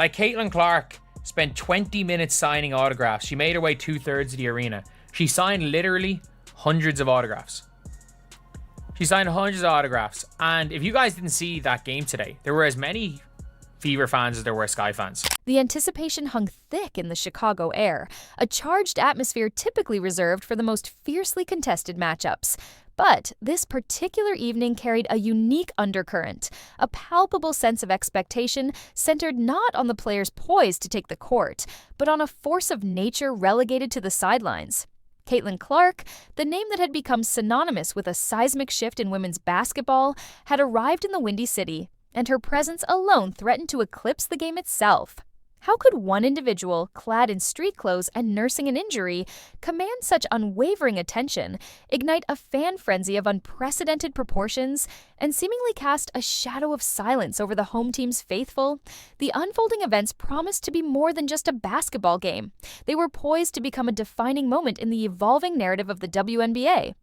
Like, Caitlin Clark spent 20 minutes signing autographs. She made her way 2/3 of the arena. She signed literally hundreds of autographs. She signed hundreds of autographs. And if you guys didn't see that game today, there were as many Fever fans as there were Sky fans. The anticipation hung thick in the Chicago air, a charged atmosphere typically reserved for the most fiercely contested matchups. But this particular evening carried a unique undercurrent, a palpable sense of expectation centered not on the players poised to take the court, but on a force of nature relegated to the sidelines. Caitlin Clark, the name that had become synonymous with a seismic shift in women's basketball, had arrived in the Windy City, and her presence alone threatened to eclipse the game itself. How could one individual, clad in street clothes and nursing an injury, command such unwavering attention, ignite a fan frenzy of unprecedented proportions, and seemingly cast a shadow of silence over the home team's faithful? The unfolding events promised to be more than just a basketball game. They were poised to become a defining moment in the evolving narrative of the WNBA.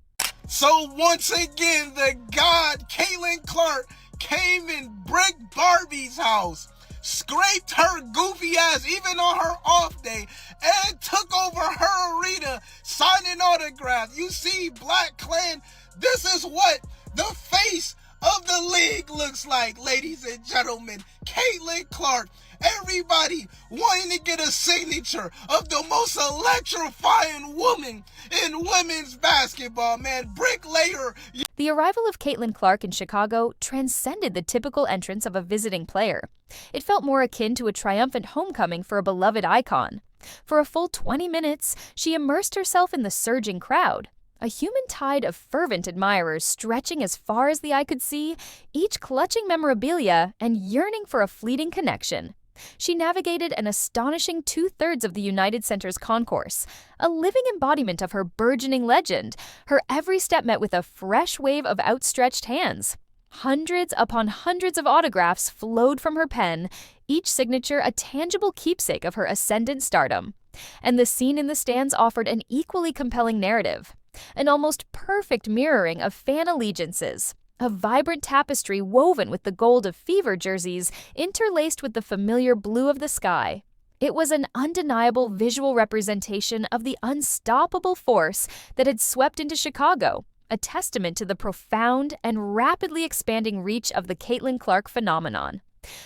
So once again, the god Caitlin Clark came and bricked Barbie's house, scraped her goofy ass even on her off day, and took over her arena signing autographs. You see, Black Clan, this is what the face of the league looks like, ladies and gentlemen. Caitlin Clark, everybody wanting to get a signature of the most electrifying woman in women's basketball, man. Bricklayer. The arrival of Caitlin Clark in Chicago transcended the typical entrance of a visiting player. It felt more akin to a triumphant homecoming for a beloved icon. For a full 20 minutes, she immersed herself in the surging crowd, a human tide of fervent admirers stretching as far as the eye could see, each clutching memorabilia and yearning for a fleeting connection. She navigated an astonishing 2/3 of the United Center's concourse, a living embodiment of her burgeoning legend, her every step met with a fresh wave of outstretched hands. Hundreds upon hundreds of autographs flowed from her pen, each signature a tangible keepsake of her ascendant stardom. And the scene in the stands offered an equally compelling narrative, an almost perfect mirroring of fan allegiances. A vibrant tapestry woven with the gold of Fever jerseys interlaced with the familiar blue of the sky. It was an undeniable visual representation of the unstoppable force that had swept into Chicago, a testament to the profound and rapidly expanding reach of the Caitlin Clark phenomenon.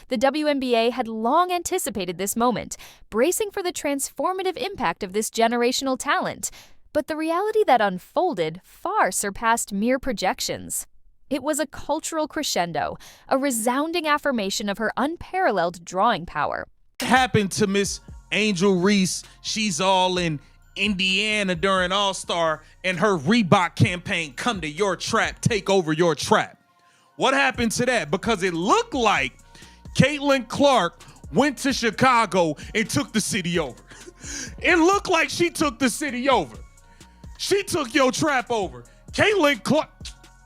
The WNBA had long anticipated this moment, bracing for the transformative impact of this generational talent. But the reality that unfolded far surpassed mere projections. It was a cultural crescendo, a resounding affirmation of her unparalleled drawing power. Happened to Miss Angel Reese. She's all in Indiana during All-Star, and her Reebok campaign, come to your trap, take over your trap. What happened to that? Because it looked like Caitlin Clark went to Chicago and took the city over. It looked like she took the city over. She took your trap over. Caitlin Clark...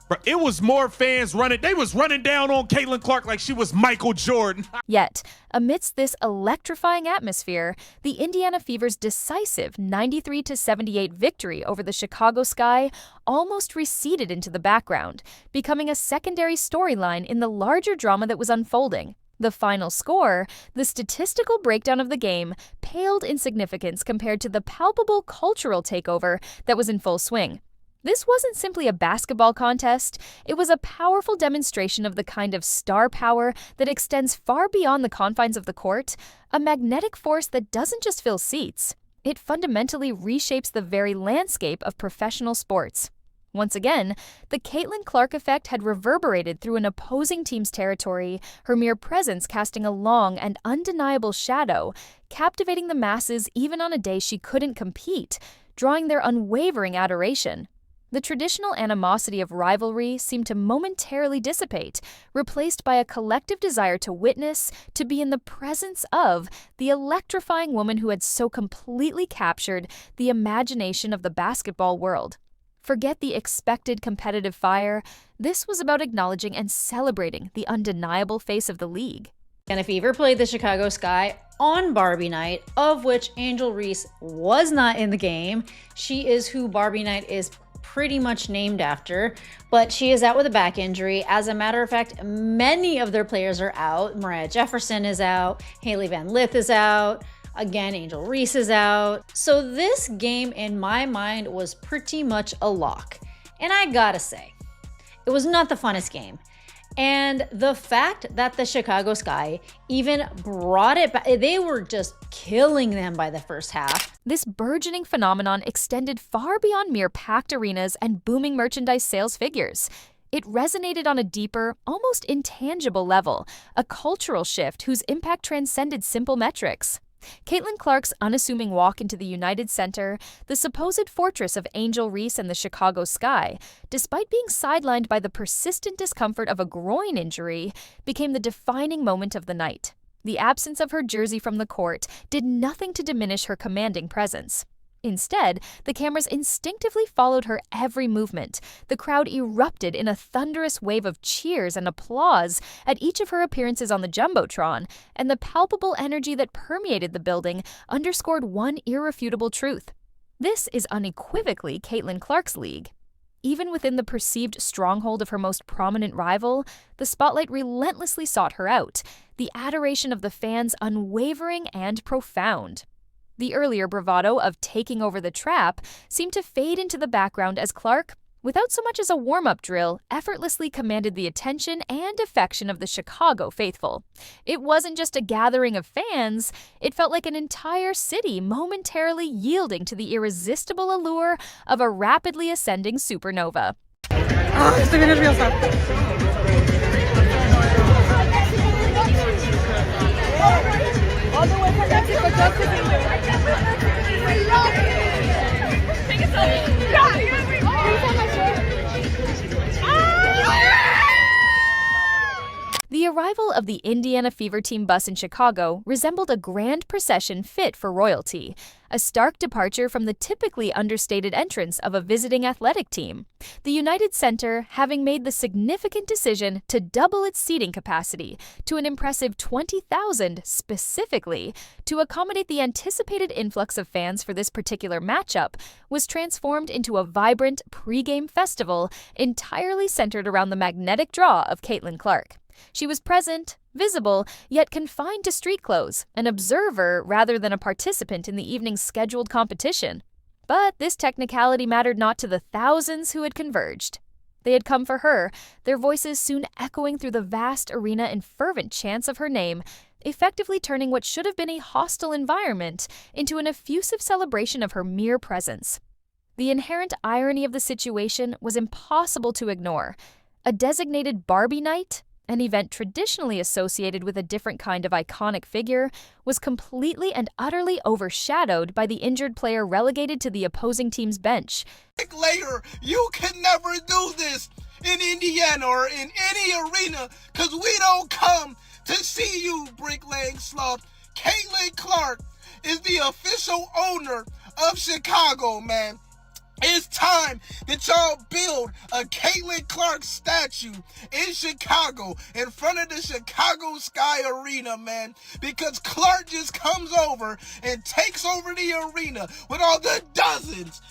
Bro, it was more fans running. They was running down on Caitlin Clark like she was Michael Jordan. Yet, amidst this electrifying atmosphere, the Indiana Fever's decisive 93-78 victory over the Chicago Sky almost receded into the background, becoming a secondary storyline in the larger drama that was unfolding. The final score, the statistical breakdown of the game, paled in significance compared to the palpable cultural takeover that was in full swing. This wasn't simply a basketball contest, it was a powerful demonstration of the kind of star power that extends far beyond the confines of the court, a magnetic force that doesn't just fill seats. It fundamentally reshapes the very landscape of professional sports. Once again, the Caitlin Clark effect had reverberated through an opposing team's territory, her mere presence casting a long and undeniable shadow, captivating the masses even on a day she couldn't compete, drawing their unwavering adoration. The traditional animosity of rivalry seemed to momentarily dissipate, replaced by a collective desire to witness, to be in the presence of, the electrifying woman who had so completely captured the imagination of the basketball world. Forget the expected competitive fire. This was about acknowledging and celebrating the undeniable face of the league. And if Fever played the Chicago Sky on Barbie Night, of which Angel Reese was not in the game, she is who Barbie Night is pretty much named after, but she is out with a back injury. As a matter of fact, many of their players are out. Mariah Jefferson is out, Hailey Van Lith is out, again, Angel Reese is out. So this game, in my mind, was pretty much a lock. And I gotta say, it was not the funnest game. And the fact that the Chicago Sky even brought it back, they were just killing them by the first half. This burgeoning phenomenon extended far beyond mere packed arenas and booming merchandise sales figures. It resonated on a deeper, almost intangible level, a cultural shift whose impact transcended simple metrics. Caitlin Clark's unassuming walk into the United Center, the supposed fortress of Angel Reese and the Chicago Sky, despite being sidelined by the persistent discomfort of a groin injury, became the defining moment of the night. The absence of her jersey from the court did nothing to diminish her commanding presence. Instead, the cameras instinctively followed her every movement. The crowd erupted in a thunderous wave of cheers and applause at each of her appearances on the Jumbotron, and the palpable energy that permeated the building underscored one irrefutable truth. This is unequivocally Caitlin Clark's league. Even within the perceived stronghold of her most prominent rival, the spotlight relentlessly sought her out, the adoration of the fans unwavering and profound. The earlier bravado of taking over the trap seemed to fade into the background as Clark, without so much as a warm-up drill, effortlessly commanded the attention and affection of the Chicago faithful. It wasn't just a gathering of fans, it felt like an entire city momentarily yielding to the irresistible allure of a rapidly ascending supernova. Estoy bien nerviosa. The arrival of the Indiana Fever Team bus in Chicago resembled a grand procession fit for royalty, a stark departure from the typically understated entrance of a visiting athletic team. The United Center having made the significant decision to double its seating capacity to an impressive 20,000 specifically to accommodate the anticipated influx of fans for this particular matchup was transformed into a vibrant pre-game festival entirely centered around the magnetic draw of Caitlin Clark. She was present, visible, yet confined to street clothes, an observer rather than a participant in the evening's scheduled competition. But this technicality mattered not to the thousands who had converged. They had come for her, their voices soon echoing through the vast arena in fervent chants of her name, effectively turning what should have been a hostile environment into an effusive celebration of her mere presence. The inherent irony of the situation was impossible to ignore. A designated Barbie night, an event traditionally associated with a different kind of iconic figure, was completely and utterly overshadowed by the injured player relegated to the opposing team's bench. Later, you can never do this in Indiana or in any arena because we don't come to see you, bricklaying sloth. Caitlin Clark is the official owner of Chicago, man. It's time that y'all build a Caitlin Clark statue in Chicago in front of the Chicago Sky Arena, man. Because Clark just comes over and takes over the arena with all the dozens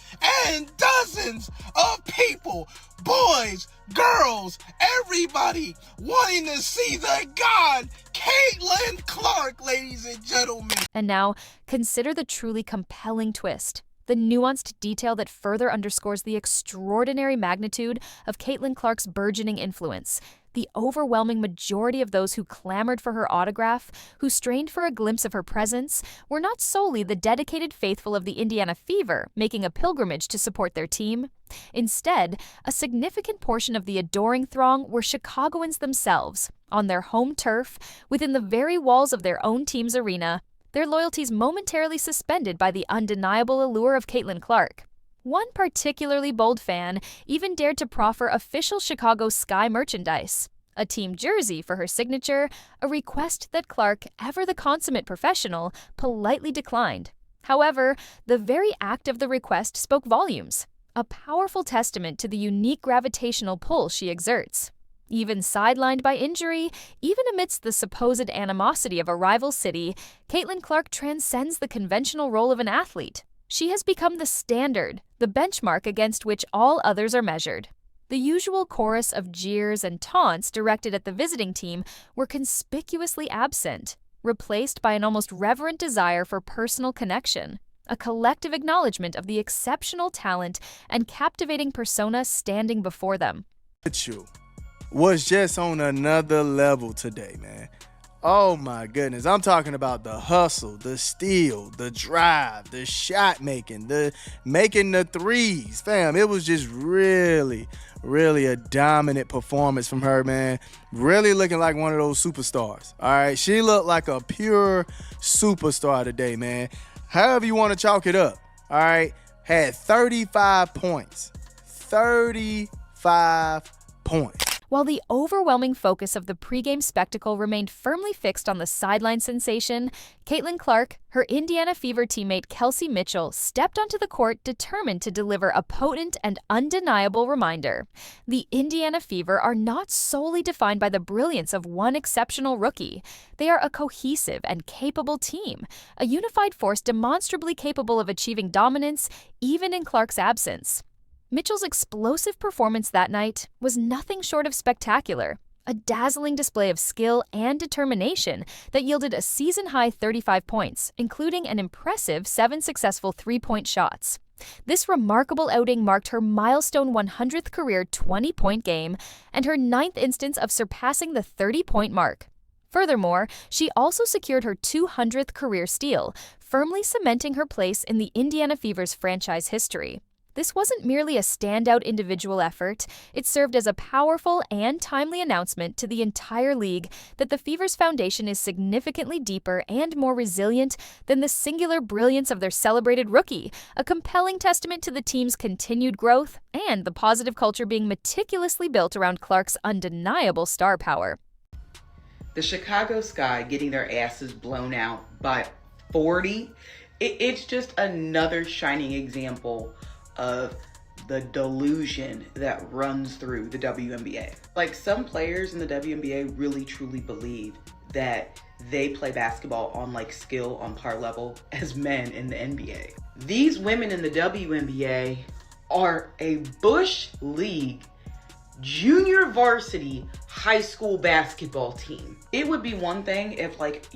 and dozens of people, boys, girls, everybody wanting to see the god Caitlin Clark, ladies and gentlemen. And now, consider the truly compelling twist. The nuanced detail that further underscores the extraordinary magnitude of Caitlin Clark's burgeoning influence. The overwhelming majority of those who clamored for her autograph, who strained for a glimpse of her presence, were not solely the dedicated faithful of the Indiana Fever making a pilgrimage to support their team. Instead, a significant portion of the adoring throng were Chicagoans themselves, on their home turf, within the very walls of their own team's arena, their loyalties momentarily suspended by the undeniable allure of Caitlin Clark. One particularly bold fan even dared to proffer official Chicago Sky merchandise, a team jersey for her signature, a request that Clark, ever the consummate professional, politely declined. However, the very act of the request spoke volumes, a powerful testament to the unique gravitational pull she exerts. Even sidelined by injury, even amidst the supposed animosity of a rival city, Caitlin Clark transcends the conventional role of an athlete. She has become the standard, the the benchmark against which all others are measured. The usual chorus of jeers and taunts directed at the visiting team were conspicuously absent, replaced by an almost reverent desire for personal connection, a collective acknowledgement of the exceptional talent and captivating persona standing before them. Mitchell was just on another level today, man. Oh my goodness. I'm talking about the hustle, the steal, the drive, the shot making, the making the threes. Fam, it was just really a dominant performance from her, man. Really looking like one of those superstars. All right. She looked like a pure superstar today, man. However you want to chalk it up. All right. Had 35 points. 35 points. While the overwhelming focus of the pregame spectacle remained firmly fixed on the sideline sensation, Caitlin Clark, her Indiana Fever teammate Kelsey Mitchell, stepped onto the court determined to deliver a potent and undeniable reminder. The Indiana Fever are not solely defined by the brilliance of one exceptional rookie. They are a cohesive and capable team, a unified force demonstrably capable of achieving dominance even in Clark's absence. Mitchell's explosive performance that night was nothing short of spectacular, a dazzling display of skill and determination that yielded a season-high 35 points, including an impressive 7 successful three-point shots. This remarkable outing marked her milestone 100th career 20-point game and her 9th instance of surpassing the 30-point mark. Furthermore, she also secured her 200th career steal, firmly cementing her place in the Indiana Fever's franchise history. This wasn't merely a standout individual effort, it served as a powerful and timely announcement to the entire league that the Fever's foundation is significantly deeper and more resilient than the singular brilliance of their celebrated rookie, a compelling testament to the team's continued growth and the positive culture being meticulously built around Clark's undeniable star power. The Chicago Sky getting their asses blown out by 40, it's just another shining example of the delusion that runs through the WNBA. Like, some players in the WNBA really truly believe that they play basketball on like skill on par level as men in the NBA. These women in the WNBA are a Bush League junior varsity high school basketball team. It would be one thing if like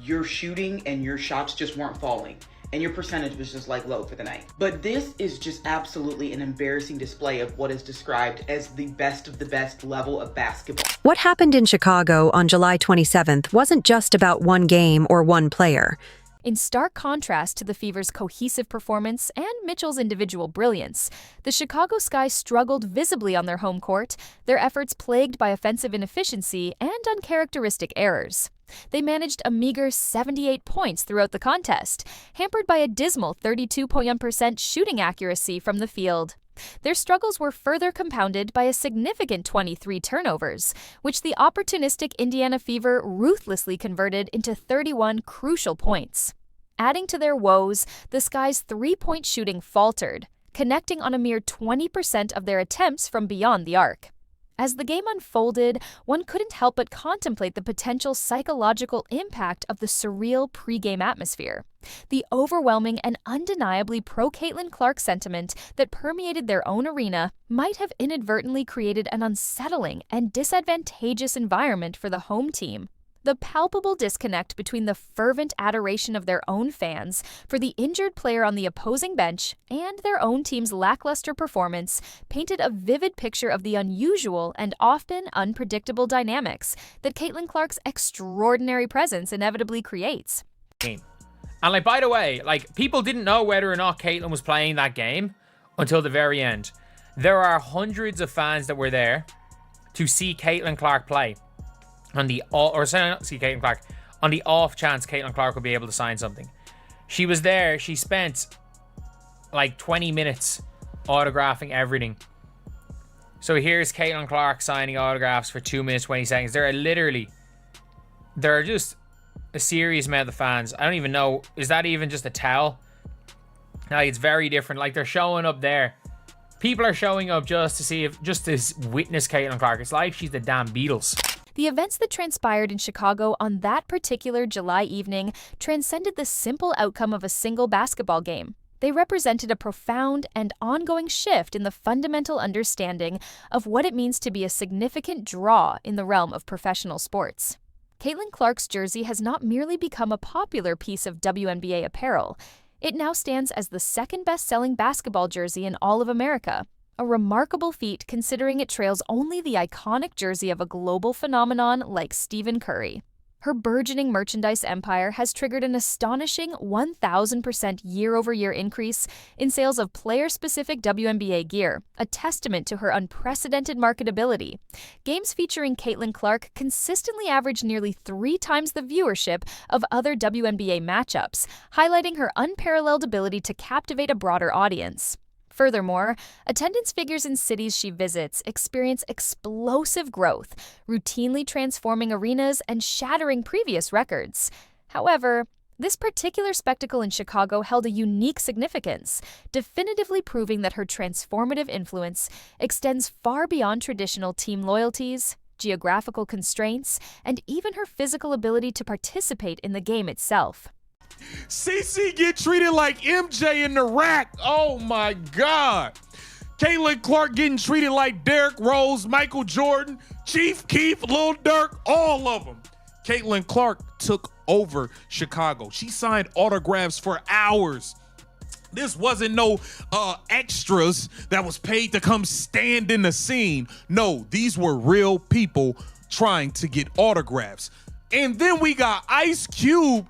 you're shooting and your shots just weren't falling and your percentage was just like low for the night. But this is just absolutely an embarrassing display of what is described as the best of the best level of basketball. What happened in Chicago on July 27th wasn't just about one game or one player. In stark contrast to the Fever's cohesive performance and Mitchell's individual brilliance, the Chicago Sky struggled visibly on their home court, their efforts plagued by offensive inefficiency and uncharacteristic errors. They managed a meager 78 points throughout the contest, hampered by a dismal 32.1% shooting accuracy from the field. Their struggles were further compounded by a significant 23 turnovers, which the opportunistic Indiana Fever ruthlessly converted into 31 crucial points. Adding to their woes, the Sky's three-point shooting faltered, connecting on a mere 20% of their attempts from beyond the arc. As the game unfolded, one couldn't help but contemplate the potential psychological impact of the surreal pregame atmosphere. The overwhelming and undeniably pro-Caitlin Clark sentiment that permeated their own arena might have inadvertently created an unsettling and disadvantageous environment for the home team. The palpable disconnect between the fervent adoration of their own fans for the injured player on the opposing bench and their own team's lackluster performance painted a vivid picture of the unusual and often unpredictable dynamics that Caitlin Clark's extraordinary presence inevitably creates. And like, by the way, like, people didn't know whether or not Caitlin was playing that game until the very end. There are hundreds of fans that were there to see Caitlin Clark play. On the off chance Caitlin Clark would be able to sign something. She was there. She spent like 20 minutes autographing everything. So here's Caitlin Clark signing autographs for 2 minutes, 20 seconds. There are just a serious amount of fans. I don't even know. Is that even just a towel? Like, it's very different. Like, they're showing up there. People are showing up just to witness Caitlin Clark. It's like she's the damn Beatles. The events that transpired in Chicago on that particular July evening transcended the simple outcome of a single basketball game. They represented a profound and ongoing shift in the fundamental understanding of what it means to be a significant draw in the realm of professional sports. Caitlin Clark's jersey has not merely become a popular piece of WNBA apparel, it now stands as the second best-selling basketball jersey in all of America, a remarkable feat considering it trails only the iconic jersey of a global phenomenon like Stephen Curry. Her burgeoning merchandise empire has triggered an astonishing 1,000% year-over-year increase in sales of player-specific WNBA gear, a testament to her unprecedented marketability. Games featuring Caitlin Clark consistently average nearly 3 times the viewership of other WNBA matchups, highlighting her unparalleled ability to captivate a broader audience. Furthermore, attendance figures in cities she visits experience explosive growth, routinely transforming arenas and shattering previous records. However, this particular spectacle in Chicago held a unique significance, definitively proving that her transformative influence extends far beyond traditional team loyalties, geographical constraints, and even her physical ability to participate in the game itself. CC get treated like MJ in the rack. Oh my God. Caitlin Clark getting treated like Derrick Rose, Michael Jordan, Chief Keef, Lil Durk, all of them. Caitlin Clark took over Chicago. She signed autographs for hours. This wasn't no extras that was paid to come stand in the scene. No, these were real people trying to get autographs. And then we got Ice Cube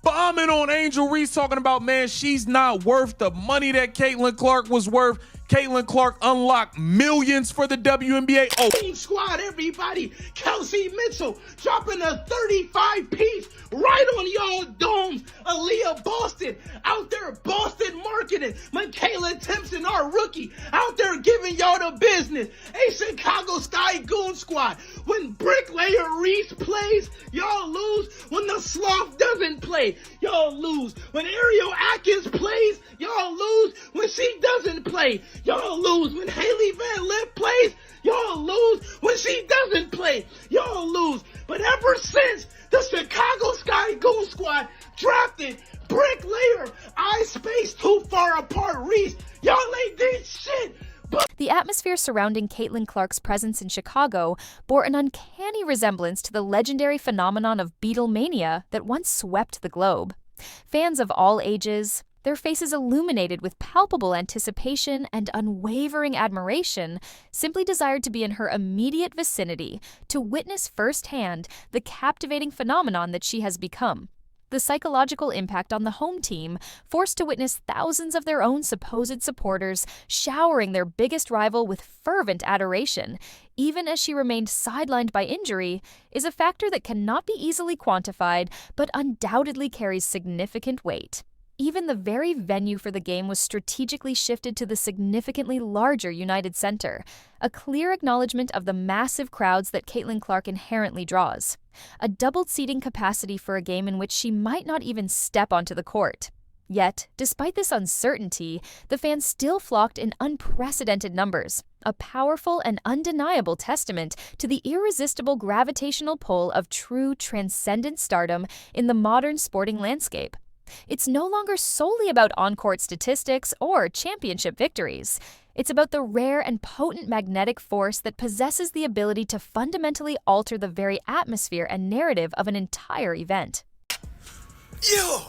bombing on Angel Reese, talking about, man, she's not worth the money that Caitlin Clark was worth. Caitlin Clark unlocked millions for the WNBA. Team squad, everybody. Kelsey Mitchell dropping a 35-piece right on y'all domes. Aaliyah Boston out there Boston marketing. Michaela Timpson, our rookie, out there giving y'all the business. A Chicago Sky Goon Squad. When Bricklayer Reese plays, y'all lose. When the Sloth doesn't play, y'all lose. When Ariel Atkins plays, y'all lose. When she doesn't play, y'all lose. When Haley Van Lith plays, y'all lose. When she doesn't play, y'all lose. But ever since the Chicago Sky Goon Squad drafted Bricklayer, I spaced too far apart Reese, y'all ain't did shit. The atmosphere surrounding Caitlin Clark's presence in Chicago bore an uncanny resemblance to the legendary phenomenon of Beatlemania that once swept the globe. Fans of all ages, their faces illuminated with palpable anticipation and unwavering admiration, simply desired to be in her immediate vicinity to witness firsthand the captivating phenomenon that she has become. The psychological impact on the home team, forced to witness thousands of their own supposed supporters showering their biggest rival with fervent adoration, even as she remained sidelined by injury, is a factor that cannot be easily quantified but undoubtedly carries significant weight. Even the very venue for the game was strategically shifted to the significantly larger United Center, a clear acknowledgement of the massive crowds that Caitlin Clark inherently draws. A doubled seating capacity for a game in which she might not even step onto the court. Yet, despite this uncertainty, the fans still flocked in unprecedented numbers, a powerful and undeniable testament to the irresistible gravitational pull of true transcendent stardom in the modern sporting landscape. It's no longer solely about on-court statistics or championship victories. It's about the rare and potent magnetic force that possesses the ability to fundamentally alter the very atmosphere and narrative of an entire event. Yeah,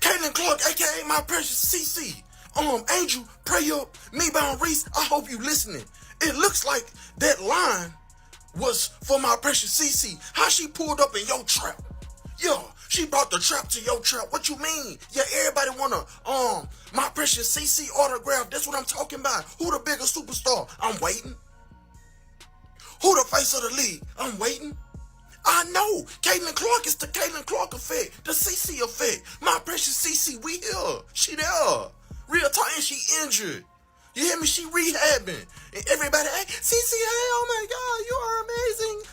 Caitlin Clark, aka my precious CC. Angel, pray up, me bound Reese, I hope you listening. It looks like that line was for my precious CC. How she pulled up in your trap. Yeah, she brought the trap to your trap. What you mean? Yeah, everybody wanna, my precious CC autograph. That's what I'm talking about. Who the biggest superstar? I'm waiting. Who the face of the league? I'm waiting. I know. Caitlin Clark is the Caitlin Clark effect. The CC effect. My precious CC, we here. She there. Real time, she injured. You hear me? She rehabbing. And everybody, hey, CC, hey, oh my God, you are amazing.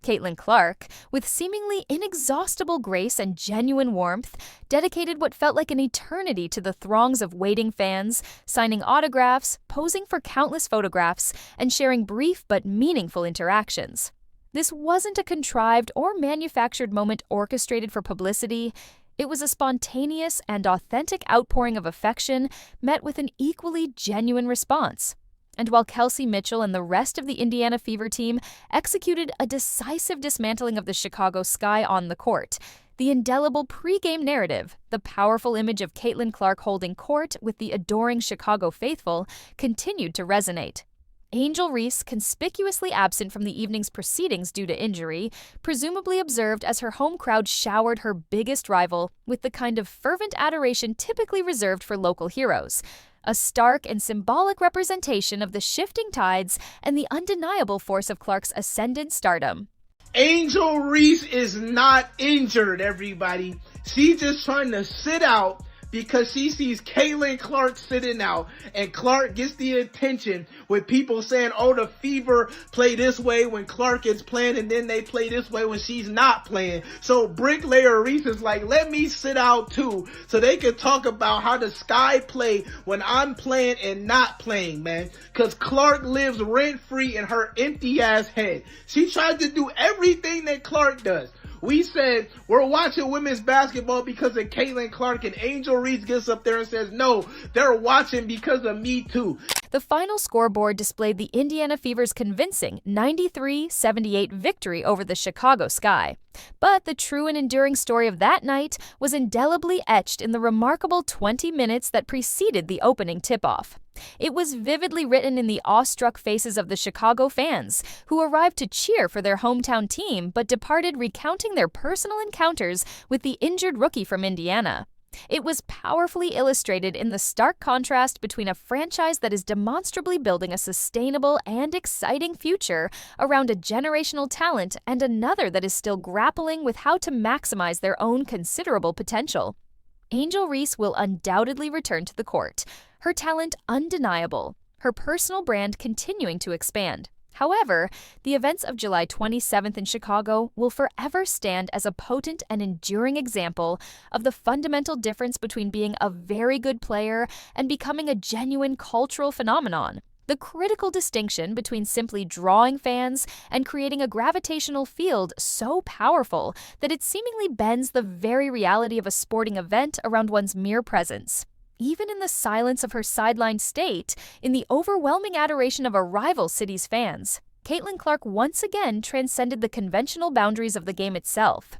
Caitlin Clark, with seemingly inexhaustible grace and genuine warmth, dedicated what felt like an eternity to the throngs of waiting fans, signing autographs, posing for countless photographs, and sharing brief but meaningful interactions. This wasn't a contrived or manufactured moment orchestrated for publicity. It was a spontaneous and authentic outpouring of affection met with an equally genuine response. And while Kelsey Mitchell and the rest of the Indiana Fever team executed a decisive dismantling of the Chicago Sky on the court, the indelible pregame narrative, the powerful image of Caitlin Clark holding court with the adoring Chicago faithful, continued to resonate. Angel Reese, conspicuously absent from the evening's proceedings due to injury, presumably observed as her home crowd showered her biggest rival with the kind of fervent adoration typically reserved for local heroes, a stark and symbolic representation of the shifting tides and the undeniable force of Clark's ascendant stardom. Angel Reese is not injured, everybody. She's just trying to sit out because she sees Caitlin Clark sitting out, and Clark gets the attention with people saying, oh, the Fever play this way when Clark is playing, and then they play this way when she's not playing. So Bricklayer Reese is like, let me sit out too, so they can talk about how the Sky play when I'm playing and not playing, man. Because Clark lives rent-free in her empty-ass head. She tried to do everything that Clark does. We said we're watching women's basketball because of Caitlin Clark, and Angel Reese gets up there and says, no, they're watching because of me too. The final scoreboard displayed the Indiana Fever's convincing 93-78 victory over the Chicago Sky. But the true and enduring story of that night was indelibly etched in the remarkable 20 minutes that preceded the opening tip-off. It was vividly written in the awestruck faces of the Chicago fans, who arrived to cheer for their hometown team but departed recounting their personal encounters with the injured rookie from Indiana. It was powerfully illustrated in the stark contrast between a franchise that is demonstrably building a sustainable and exciting future around a generational talent and another that is still grappling with how to maximize their own considerable potential. Angel Reese will undoubtedly return to the court, her talent undeniable, her personal brand continuing to expand. However, the events of July 27th in Chicago will forever stand as a potent and enduring example of the fundamental difference between being a very good player and becoming a genuine cultural phenomenon. The critical distinction between simply drawing fans and creating a gravitational field so powerful that it seemingly bends the very reality of a sporting event around one's mere presence. Even in the silence of her sidelined state, in the overwhelming adoration of a rival city's fans, Caitlin Clark once again transcended the conventional boundaries of the game itself.